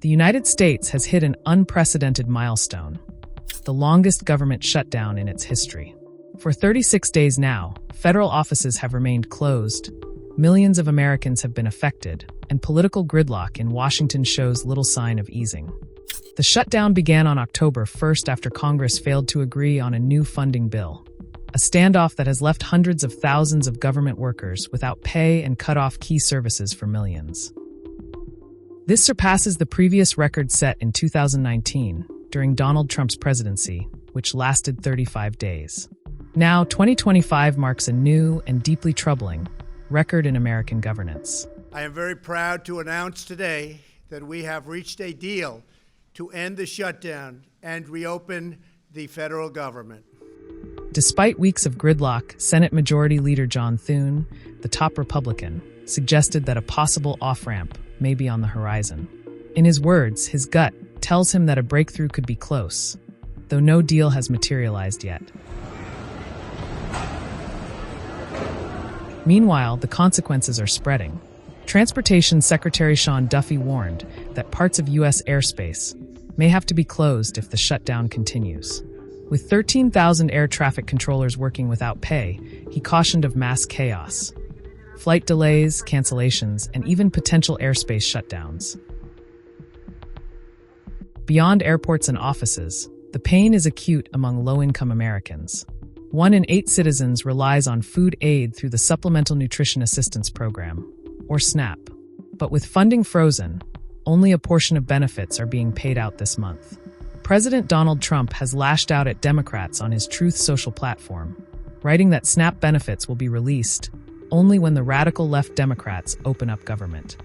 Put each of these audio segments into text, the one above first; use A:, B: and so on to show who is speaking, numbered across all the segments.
A: The United States has hit an unprecedented milestone, the longest government shutdown in its history. For 36 days now, federal offices have remained closed, millions of Americans have been affected, and political gridlock in Washington shows little sign of easing. The shutdown began on October 1st after Congress failed to agree on a new funding bill, a standoff that has left hundreds of thousands of government workers without pay and cut off key services for millions. This surpasses the previous record set in 2019 during Donald Trump's presidency, which lasted 35 days. Now, 2025 marks a new and deeply troubling record in American governance.
B: I am very proud to announce today that we have reached a deal to end the shutdown and reopen the federal government.
A: Despite weeks of gridlock, Senate Majority Leader John Thune, the top Republican, suggested that a possible off-ramp may be on the horizon. In his words, his gut tells him that a breakthrough could be close, though no deal has materialized yet. Meanwhile, the consequences are spreading. Transportation Secretary Sean Duffy warned that parts of U.S. airspace may have to be closed if the shutdown continues. With 13,000 air traffic controllers working without pay, he cautioned of mass chaos, flight delays, cancellations, and even potential airspace shutdowns. Beyond airports and offices, the pain is acute among low-income Americans. 1 in 8 citizens relies on food aid through the Supplemental Nutrition Assistance Program, or SNAP. But with funding frozen, only a portion of benefits are being paid out this month. President Donald Trump has lashed out at Democrats on his Truth Social platform, writing that SNAP benefits will be released only when the radical left Democrats open up government.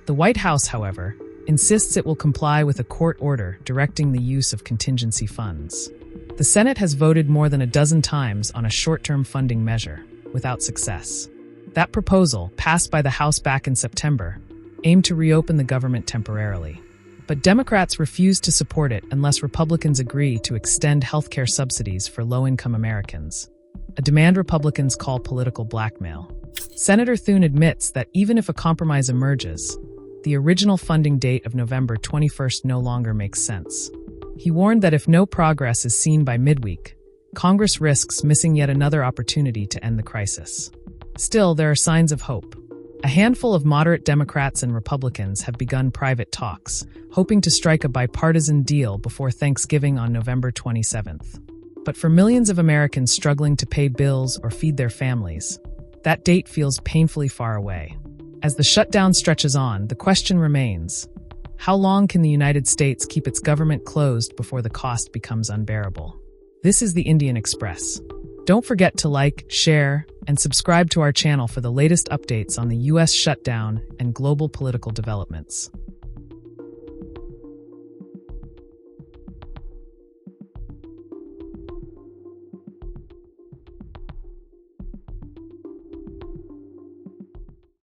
A: The White House, however, insists it will comply with a court order directing the use of contingency funds. The Senate has voted more than a dozen times on a short-term funding measure, without success. That proposal, passed by the House back in September, aimed to reopen the government temporarily. But Democrats refuse to support it unless Republicans agree to extend healthcare subsidies for low-income Americans, a demand Republicans call political blackmail. Senator Thune admits that even if a compromise emerges, the original funding date of November 21st no longer makes sense. He warned that if no progress is seen by midweek, Congress risks missing yet another opportunity to end the crisis. Still, there are signs of hope. A handful of moderate Democrats and Republicans have begun private talks, hoping to strike a bipartisan deal before Thanksgiving on November 27th. But for millions of Americans struggling to pay bills or feed their families, that date feels painfully far away. As the shutdown stretches on, the question remains: how long can the United States keep its government closed before the cost becomes unbearable? This is the Indian Express. Don't forget to like, share, and subscribe to our channel for the latest updates on the U.S. shutdown and global political developments.